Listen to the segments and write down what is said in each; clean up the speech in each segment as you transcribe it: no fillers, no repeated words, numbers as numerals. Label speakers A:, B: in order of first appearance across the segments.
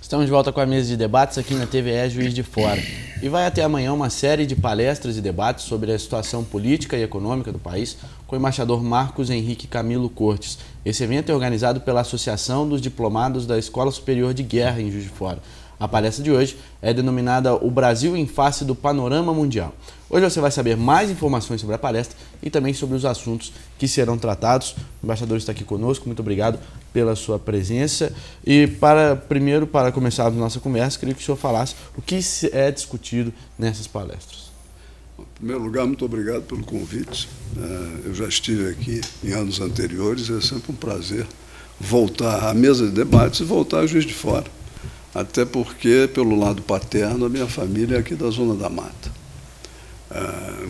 A: Estamos de volta com a mesa de debates aqui na TVE Juiz de Fora. E vai até amanhã uma série de palestras e debates sobre a situação política e econômica do país com o embaixador Marcos Henrique Camilo Cortes. Esse evento é organizado pela Associação dos Diplomados da Escola Superior de Guerra em Juiz de Fora. A palestra de hoje é denominada O Brasil em Face do Panorama Mundial. Hoje você vai saber mais informações sobre a palestra e também sobre os assuntos que serão tratados. O embaixador está aqui conosco, muito obrigado pela sua presença. E primeiro, para começar a nossa conversa, queria que o senhor falasse o que é discutido nessas palestras.
B: Em primeiro lugar, muito obrigado pelo convite. Eu já estive aqui em anos anteriores, é sempre um prazer voltar à mesa de debates e voltar a Juiz de Fora. Até porque, pelo lado paterno, a minha família é aqui da Zona da Mata.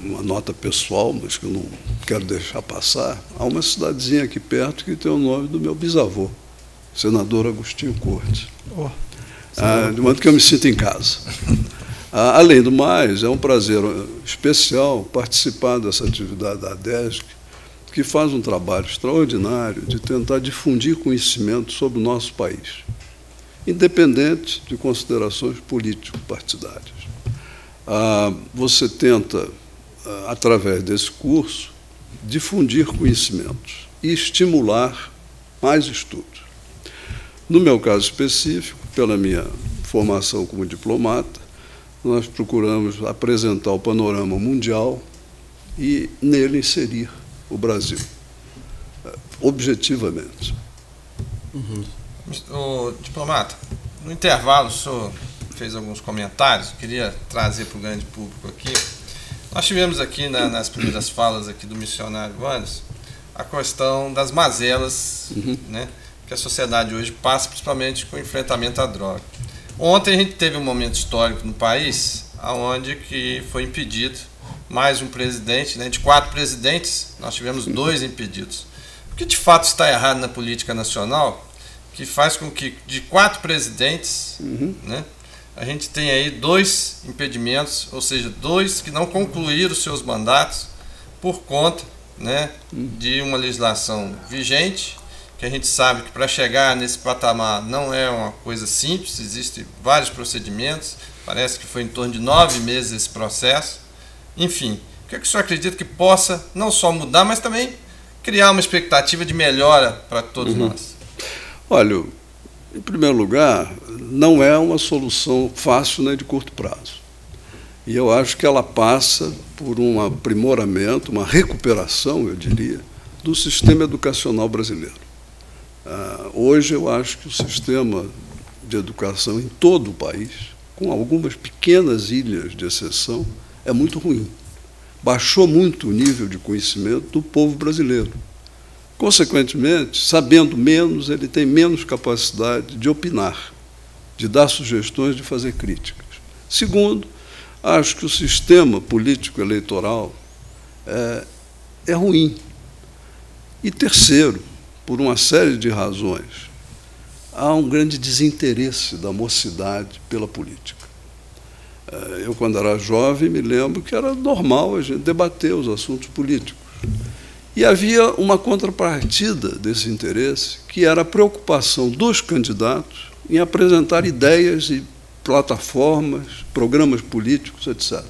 B: Uma nota pessoal, mas que eu não quero deixar passar, há uma cidadezinha aqui perto que tem o nome do meu bisavô, senador Agostinho Cortes. De modo que eu me sinto em casa. Além do mais, é um prazer especial participar dessa atividade da ADESC, que faz um trabalho extraordinário de tentar difundir conhecimento sobre o nosso país, independente de considerações político-partidárias. Você tenta, através desse curso, difundir conhecimentos e estimular mais estudos. No meu caso específico, pela minha formação como diplomata, nós procuramos apresentar o panorama mundial e nele inserir o Brasil, objetivamente.
C: O diplomata, no intervalo, o senhor fez alguns comentários, queria trazer para o grande público aqui. Nós tivemos aqui nas primeiras falas aqui do missionário Anderson a questão das mazelas, né, que a sociedade hoje passa, principalmente com o enfrentamento à droga. Ontem a gente teve um momento histórico no país, onde que foi impedido mais um presidente, né, de 4 presidentes, nós tivemos 2 impedidos. O que de fato está errado na política nacional, que faz com que de 4 presidentes, né, a gente tem aí 2 impedimentos, ou seja, 2 que não concluíram os seus mandatos por conta, né, de uma legislação vigente, que a gente sabe que para chegar nesse patamar não é uma coisa simples, existem vários procedimentos, parece que foi em torno de 9 meses esse processo. Enfim, o que é que o senhor acredita que possa não só mudar, mas também criar uma expectativa de melhora para todos nós?
B: Olha, em primeiro lugar, não é uma solução fácil nem de curto prazo. E eu acho que ela passa por um aprimoramento, uma recuperação, eu diria, do sistema educacional brasileiro. Hoje eu acho que o sistema de educação em todo o país, com algumas pequenas ilhas de exceção, é muito ruim. Baixou muito o nível de conhecimento do povo brasileiro. Consequentemente, sabendo menos, ele tem menos capacidade de opinar, de dar sugestões, de fazer críticas. Segundo, acho que o sistema político-eleitoral é ruim. E terceiro, por uma série de razões, há um grande desinteresse da mocidade pela política. Eu, quando era jovem, me lembro que era normal a gente debater os assuntos políticos. E havia uma contrapartida desse interesse, que era a preocupação dos candidatos em apresentar ideias e plataformas, programas políticos, etc.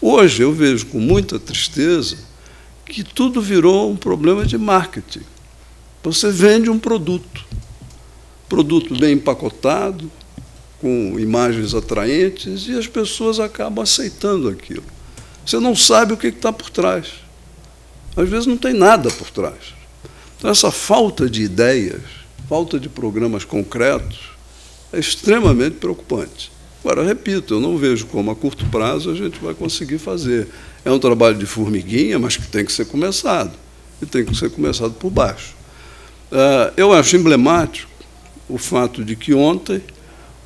B: Hoje eu vejo com muita tristeza que tudo virou um problema de marketing. Você vende um produto bem empacotado, com imagens atraentes, e as pessoas acabam aceitando aquilo. Você não sabe o que está por trás. Às vezes não tem nada por trás. Então, essa falta de ideias, falta de programas concretos, é extremamente preocupante. Agora, repito, eu não vejo como a curto prazo a gente vai conseguir fazer. É um trabalho de formiguinha, mas que tem que ser começado. E tem que ser começado por baixo. Eu acho emblemático o fato de que ontem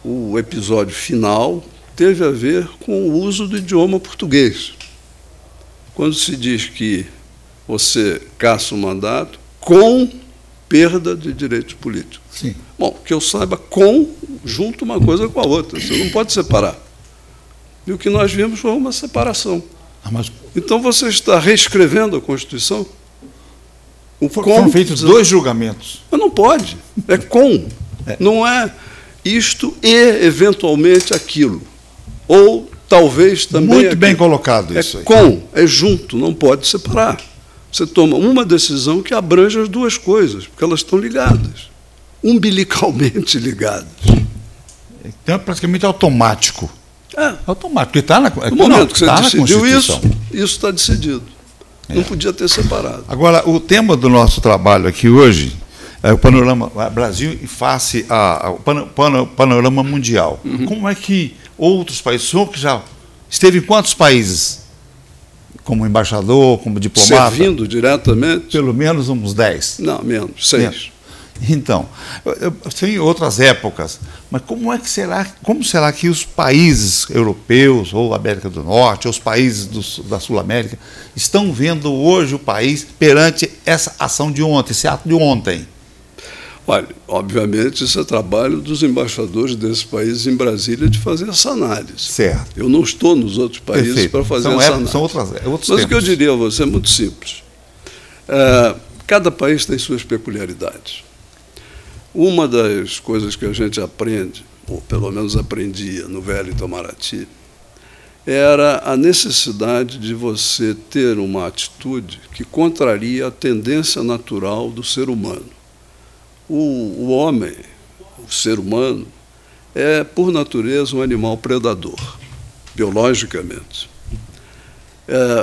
B: o episódio final teve a ver com o uso do idioma português. Quando se diz que você caça um mandato com perda de direitos políticos.
D: Sim.
B: Bom, que eu saiba, junto uma coisa com a outra. Você não pode separar. E o que nós vimos foi uma separação. Então você está reescrevendo a Constituição?
D: Foram feitos 2 julgamentos.
B: Mas não pode. É com. Não é. isto e, eventualmente, aquilo. Ou, talvez, também...
D: Muito
B: aquilo.
D: bem colocado isso aí.
B: É junto, não pode separar. Você toma uma decisão que abrange as duas coisas, porque elas estão ligadas, umbilicalmente ligadas.
D: Então, é praticamente automático.
B: É.
D: Automático. E tá
B: no momento que você decidiu isso está decidido. Não podia ter separado.
D: Agora, o tema do nosso trabalho aqui hoje é o panorama Brasil em face ao panorama mundial. Como é que outros países, o senhor que já esteve em quantos países? Como embaixador, como diplomata?
B: Servindo diretamente?
D: Pelo menos uns 10.
B: Não, menos, 6.
D: Então, tem outras épocas, mas como será que os países europeus, ou América do Norte, ou os países da Sul-América, estão vendo hoje o país perante essa ação de ontem, esse ato de ontem?
B: Olha, obviamente, isso é trabalho dos embaixadores desses países em Brasília de fazer essa análise.
D: Certo.
B: Eu não estou nos outros países para fazer essa análise.
D: São outros
B: Mas
D: tempos.
B: o que eu diria a você é muito simples. Cada país tem suas peculiaridades. Uma das coisas que a gente aprende, ou pelo menos aprendia no velho Itamaraty, era a necessidade de você ter uma atitude que contraria a tendência natural do ser humano. O homem, o ser humano, é, por natureza, um animal predador, biologicamente.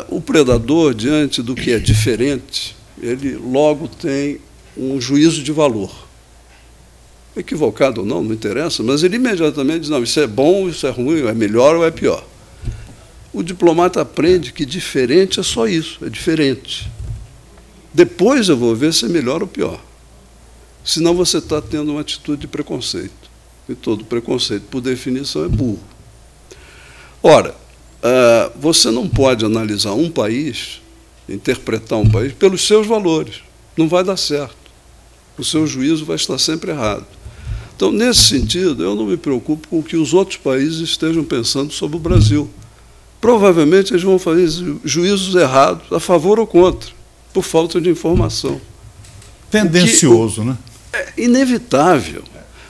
B: O predador, diante do que é diferente, ele logo tem um juízo de valor. Equivocado ou não, não interessa, mas ele imediatamente diz, não, isso é bom, isso é ruim, é melhor ou é pior. O diplomata aprende que diferente é só isso, é diferente. Depois eu vou ver se é melhor ou pior. Senão você está tendo uma atitude de preconceito. E todo preconceito, por definição, é burro. Ora, você não pode analisar um país, interpretar um país, pelos seus valores. Não vai dar certo. O seu juízo vai estar sempre errado. Então, nesse sentido, eu não me preocupo com o que os outros países estejam pensando sobre o Brasil. Provavelmente eles vão fazer juízos errados, a favor ou contra, por falta de informação.
D: Tendencioso, né?
B: É inevitável.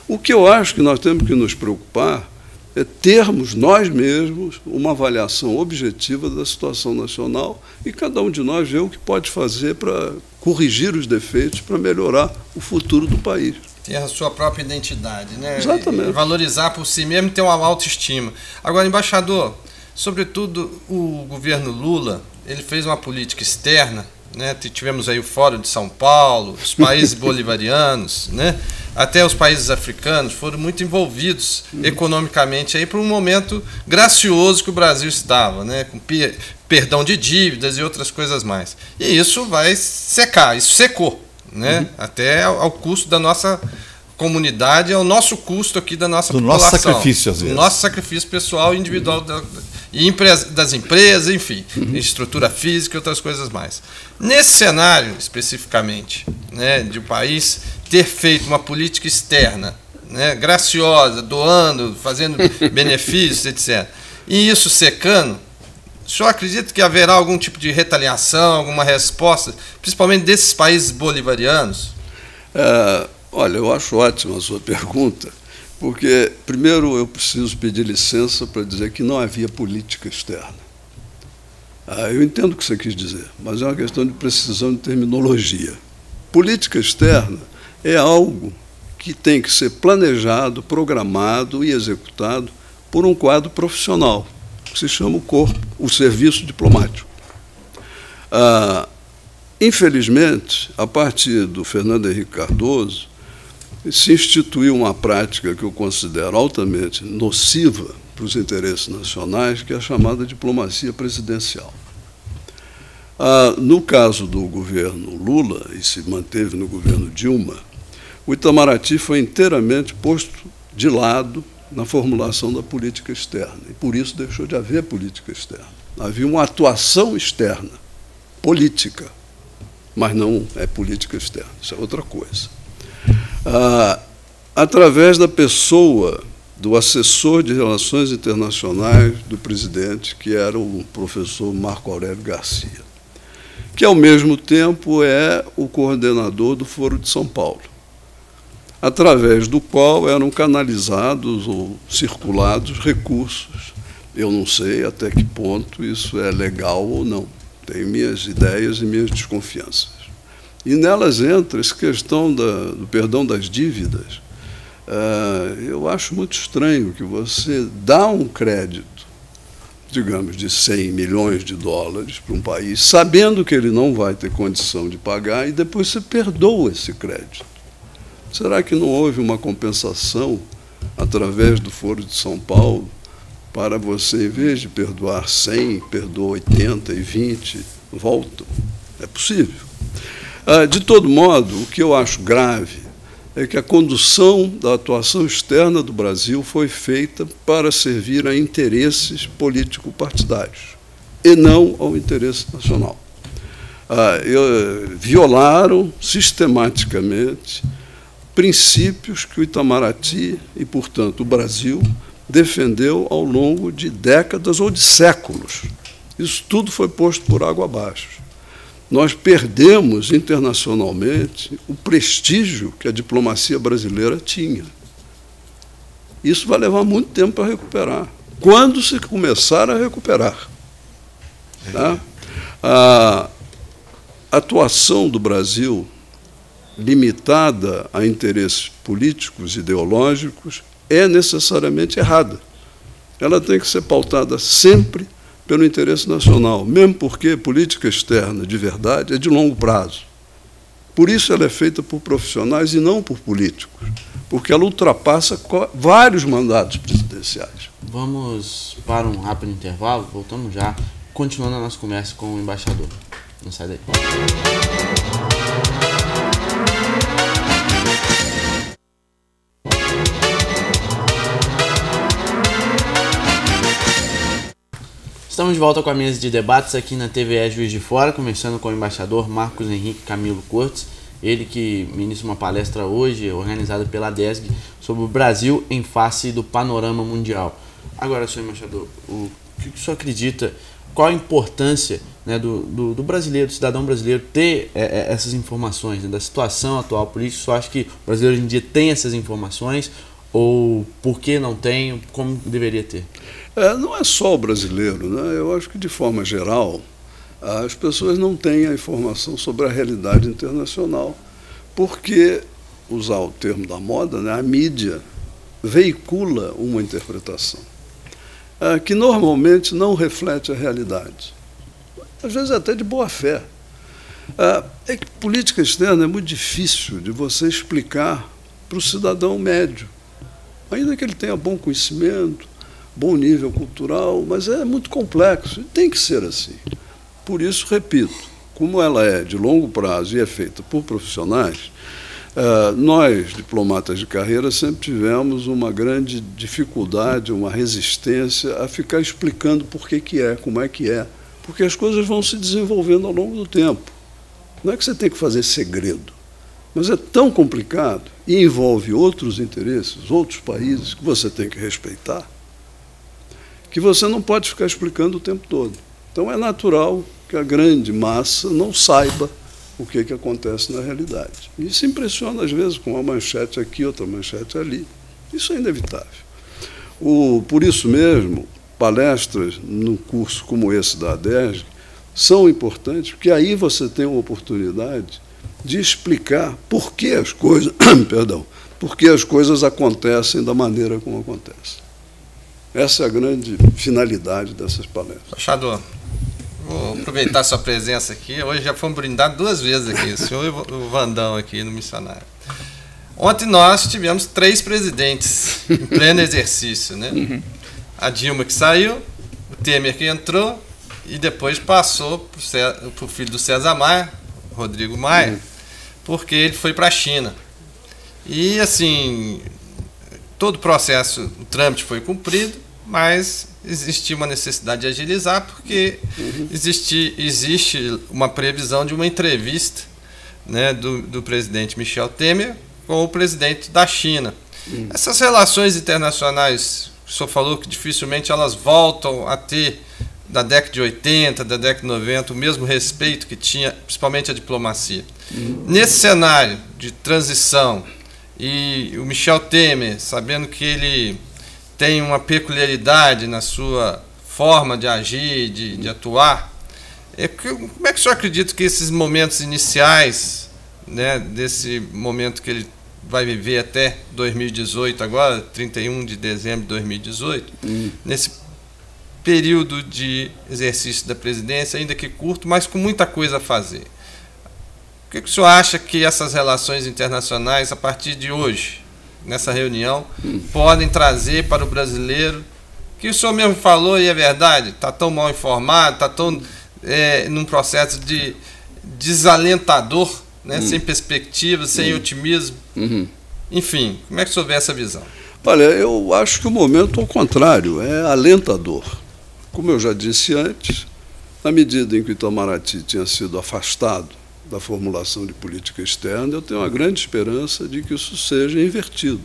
B: O que eu acho que nós temos que nos preocupar é termos nós mesmos uma avaliação objetiva da situação nacional e cada um de nós ver o que pode fazer para corrigir os defeitos, para melhorar o futuro do país.
C: Ter a sua própria identidade, né?
B: Exatamente.
C: E valorizar por si mesmo e ter uma autoestima. Agora, embaixador, sobretudo o governo Lula, ele fez uma política externa, né? Tivemos aí o Fórum de São Paulo, os países bolivarianos, né? Até os países africanos foram muito envolvidos economicamente aí por um momento gracioso que o Brasil estava, né? Com perdão de dívidas e outras coisas mais. E isso vai secar, isso secou, né? Até ao custo da nossa comunidade, ao nosso custo aqui da nossa população.
D: Nosso sacrifício, às vezes.
C: Do nosso sacrifício pessoal e individual das empresas, enfim, estrutura física e outras coisas mais. Nesse cenário, especificamente, né, de um país ter feito uma política externa, né, graciosa, doando, fazendo benefícios, etc., e isso secando, o senhor acredita que haverá algum tipo de retaliação, alguma resposta, principalmente desses países bolivarianos?
B: Olha, eu acho ótima a sua pergunta, porque, primeiro, eu preciso pedir licença para dizer que não havia política externa. Eu entendo o que você quis dizer, mas é uma questão de precisão de terminologia. Política externa é algo que tem que ser planejado, programado e executado por um quadro profissional, que se chama o corpo, o serviço diplomático. Infelizmente, a partir do Fernando Henrique Cardoso, se instituiu uma prática que eu considero altamente nociva para os interesses nacionais, que é a chamada diplomacia presidencial. No caso do governo Lula, e se manteve no governo Dilma, o Itamaraty foi inteiramente posto de lado na formulação da política externa, e por isso deixou de haver política externa. Havia uma atuação externa, política, mas não é política externa, isso é outra coisa. Através da pessoa do assessor de relações internacionais do presidente, que era o professor Marco Aurélio Garcia, que, ao mesmo tempo, é o coordenador do Foro de São Paulo. através do qual eram canalizados ou circulados recursos. Eu não sei até que ponto isso é legal ou não. Tenho minhas ideias e minhas desconfianças. E nelas entra essa questão do perdão das dívidas. Eu acho muito estranho que você dá um crédito, digamos, de 100 milhões de dólares para um país, sabendo que ele não vai ter condição de pagar, e depois você perdoa esse crédito. Será que não houve uma compensação através do Foro de São Paulo para você, em vez de perdoar 100, perdoa 80 e 20, voltam? É possível. De todo modo, o que eu acho grave é que a condução da atuação externa do Brasil foi feita para servir a interesses político-partidários e não ao interesse nacional. Violaram sistematicamente princípios que o Itamaraty e, portanto, o Brasil defendeu ao longo de décadas ou de séculos. Isso tudo foi posto por água abaixo. Nós perdemos internacionalmente o prestígio que a diplomacia brasileira tinha. Isso vai levar muito tempo para recuperar. Quando se começar a recuperar, tá? A atuação do Brasil, limitada a interesses políticos, ideológicos, é necessariamente errada. Ela tem que ser pautada sempre pelo interesse nacional, mesmo porque política externa de verdade é de longo prazo. Por isso ela é feita por profissionais e não por políticos, porque ela ultrapassa vários mandatos presidenciais.
A: Vamos para um rápido intervalo, voltamos já, continuando a nossa conversa com o embaixador. Não sai daí. Estamos de volta com a mesa de debates aqui na TVE Juiz de Fora, conversando com o embaixador Marcos Henrique Camilo Cortes, ele que ministra uma palestra hoje, organizada pela DESG, sobre o Brasil em face do panorama mundial. Agora, senhor embaixador, o que o senhor acredita, qual a importância, né, do brasileiro, do cidadão brasileiro, ter essas informações, né, da situação atual política? O senhor acha que o brasileiro hoje em dia tem essas informações? Ou por que não tem? Como deveria ter?
B: Não é só o brasileiro, né? Eu acho que, de forma geral, as pessoas não têm a informação sobre a realidade internacional, porque, usar o termo da moda, né, a mídia veicula uma interpretação que normalmente não reflete a realidade, às vezes até de boa fé. É que política externa é muito difícil de você explicar para o cidadão médio, ainda que ele tenha bom conhecimento, bom nível cultural, mas é muito complexo, e tem que ser assim. Por isso, repito, como ela é de longo prazo e é feita por profissionais, nós, diplomatas de carreira, sempre tivemos uma grande dificuldade, uma resistência a ficar explicando por que é, como é que é, porque as coisas vão se desenvolvendo ao longo do tempo. Não é que você tem que fazer segredo, mas é tão complicado e envolve outros interesses, outros países que você tem que respeitar, que você não pode ficar explicando o tempo todo. Então é natural que a grande massa não saiba o que acontece na realidade. E se impressiona, às vezes, com uma manchete aqui, outra manchete ali. Isso é inevitável. Por isso mesmo, palestras num curso como esse da ADESG são importantes, porque aí você tem uma oportunidade de explicar por que as coisas, por que as coisas acontecem da maneira como acontecem. Essa é a grande finalidade dessas palestras.
C: Embaixador, vou aproveitar sua presença aqui. Hoje já fomos brindados 2 vezes aqui, o senhor e o Vandão aqui no Missionário. Ontem nós tivemos 3 presidentes em pleno exercício, né? Uhum. A Dilma que saiu, o Temer que entrou e depois passou para o filho do César Maia, Rodrigo Maia, porque ele foi para a China. E assim, todo o processo, o trâmite foi cumprido, mas existia uma necessidade de agilizar, porque existe uma previsão de uma entrevista, né, do presidente Michel Temer com o presidente da China. Essas relações internacionais, o senhor falou que dificilmente elas voltam a ter, da década de 80, da década de 90, o mesmo respeito que tinha, principalmente a diplomacia. Nesse cenário de transição e o Michel Temer, sabendo que ele tem uma peculiaridade na sua forma de agir, de atuar, como é que o senhor acredita que esses momentos iniciais, né, desse momento que ele vai viver até 2018 agora, 31 de dezembro de 2018, nesse período de exercício da presidência, ainda que curto, mas com muita coisa a fazer, o que o senhor acha que essas relações internacionais, a partir de hoje, nessa reunião, podem trazer para o brasileiro, que o senhor mesmo falou, e é verdade, está tão mal informado, está tão num processo de desalentador, né, sem perspectivas, sem otimismo. Enfim, como é que o senhor vê essa visão?
B: Olha, eu acho que o momento, ao contrário, é alentador. Como eu já disse antes, na medida em que o Itamaraty tinha sido afastado da formulação de política externa, eu tenho uma grande esperança de que isso seja invertido,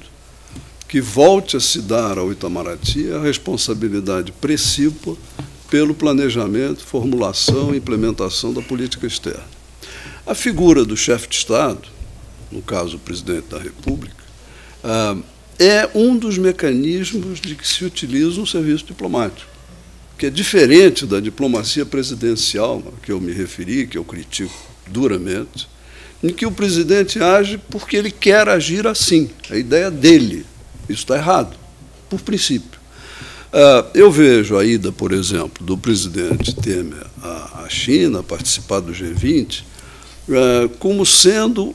B: que volte a se dar ao Itamaraty a responsabilidade precípua pelo planejamento, formulação e implementação da política externa. A figura do chefe de Estado, no caso o presidente da República, é um dos mecanismos de que se utiliza um serviço diplomático, que é diferente da diplomacia presidencial, a que eu me referi, que eu critico duramente, em que o presidente age porque ele quer agir assim, a ideia dele. Isso está errado, por princípio. Eu vejo a ida, por exemplo, do presidente Temer à China, participar do G20, como sendo,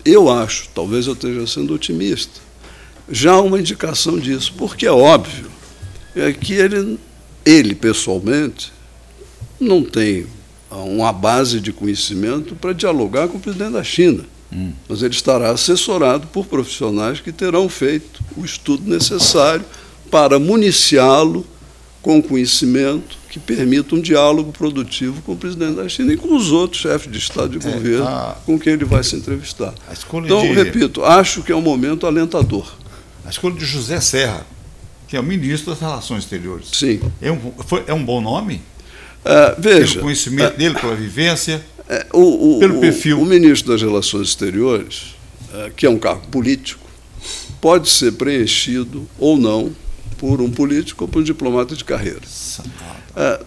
B: eu acho, talvez eu esteja sendo otimista, já uma indicação disso, porque é óbvio que ele pessoalmente, não tem uma base de conhecimento para dialogar com o presidente da China, mas ele estará assessorado por profissionais que terão feito o estudo necessário para municiá-lo com conhecimento que permita um diálogo produtivo com o presidente da China e com os outros chefes de Estado e de governo com quem ele vai se entrevistar. Então, repito, acho que é um momento alentador.
D: A escolha de José Serra, que é o ministro das Relações Exteriores.
B: Sim.
D: É um bom nome?
B: Veja,
D: pelo conhecimento dele, pela vivência,
B: pelo perfil. O ministro das Relações Exteriores, que é um cargo político, pode ser preenchido ou não por um político ou por um diplomata de carreira.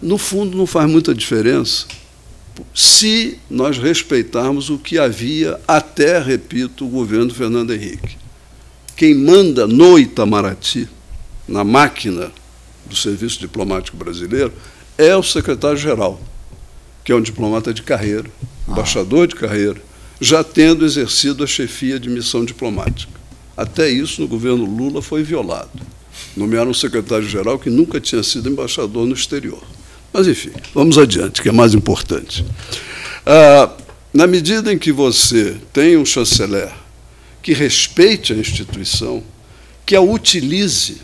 B: No fundo, não faz muita diferença se nós respeitarmos o que havia até, repito, o governo do Fernando Henrique. Quem manda no Itamaraty, na máquina do Serviço Diplomático Brasileiro, é o secretário-geral, que é um diplomata de carreira, embaixador de carreira, já tendo exercido a chefia de missão diplomática. Até isso, no governo Lula, foi violado. Nomearam um secretário-geral que nunca tinha sido embaixador no exterior. Mas, enfim, vamos adiante, que é mais importante. Na medida em que você tem um chanceler que respeite a instituição, que a utilize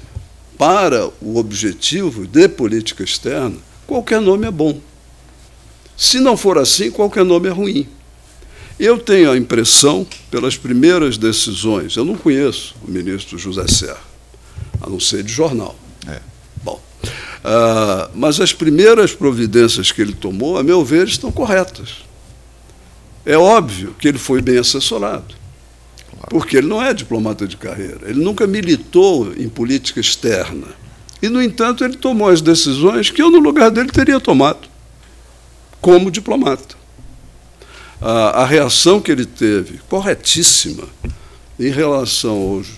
B: para o objetivo de política externa, qualquer nome é bom. Se não for assim, qualquer nome é ruim. Eu tenho a impressão, pelas primeiras decisões, eu não conheço o ministro José Serra, a não ser de jornal. Bom, mas as primeiras providências que ele tomou, a meu ver, estão corretas. É óbvio que ele foi bem assessorado, porque ele não é diplomata de carreira, ele nunca militou em política externa. E, no entanto, ele tomou as decisões que eu, no lugar dele, teria tomado, como diplomata. A reação que ele teve, corretíssima, em relação aos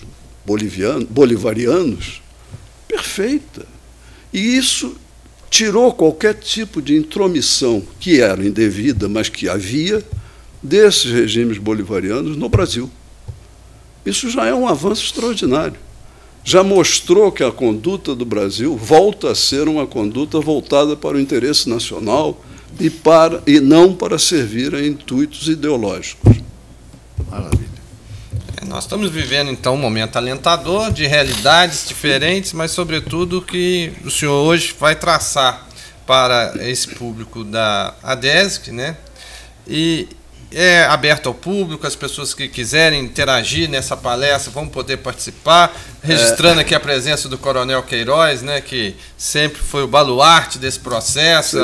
B: bolivarianos, perfeita. E isso tirou qualquer tipo de intromissão, que era indevida, mas que havia, desses regimes bolivarianos no Brasil. Isso já é um avanço extraordinário. Já mostrou que a conduta do Brasil volta a ser uma conduta voltada para o interesse nacional e não para servir a intuitos ideológicos.
D: Maravilha.
C: Nós estamos vivendo, então, um momento alentador, de realidades diferentes, mas, sobretudo, que o senhor hoje vai traçar para esse público da ADESC, né? E é aberto ao público, as pessoas que quiserem interagir nessa palestra vão poder participar, registrando aqui a presença do Coronel Queiroz, né, que sempre foi o baluarte desse processo,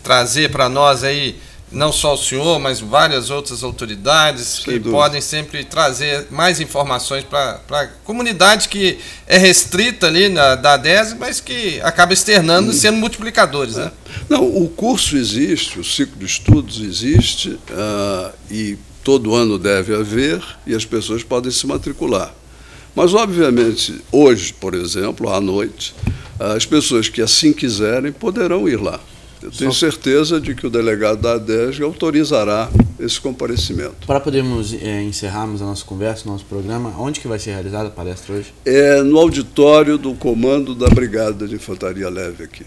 C: trazer para nós aí não só o senhor, mas várias outras autoridades que podem sempre trazer mais informações para a comunidade que é restrita ali da DESE, mas que acaba externando e sendo multiplicadores. Né?
B: Não, o curso existe, o ciclo de estudos existe, e todo ano deve haver, e as pessoas podem se matricular. Mas, obviamente, hoje, por exemplo, à noite, as pessoas que assim quiserem poderão ir lá. Eu tenho certeza de que o delegado da ADESG autorizará esse comparecimento.
A: Para podermos encerrarmos a nossa conversa, nosso programa, onde que vai ser realizada a palestra hoje?
B: É no auditório do comando da Brigada de Infantaria Leve aqui.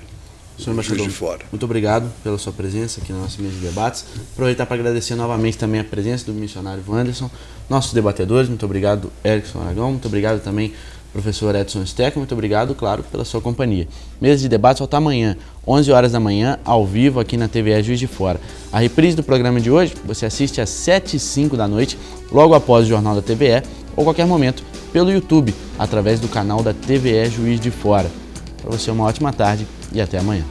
A: Senhor embaixador, muito obrigado pela sua presença aqui na nossa mesa de debates. Aproveitar para agradecer novamente também a presença do missionário Wanderson, nossos debatedores, muito obrigado, Erickson Aragão, muito obrigado também, professor Edson Steck, muito obrigado, claro, pela sua companhia. Mesa de debates volta amanhã, 11 horas da manhã, ao vivo aqui na TVE Juiz de Fora. A reprise do programa de hoje você assiste às 7h05 da noite, logo após o Jornal da TVE, ou qualquer momento pelo YouTube, através do canal da TVE Juiz de Fora. Para você uma ótima tarde e até amanhã.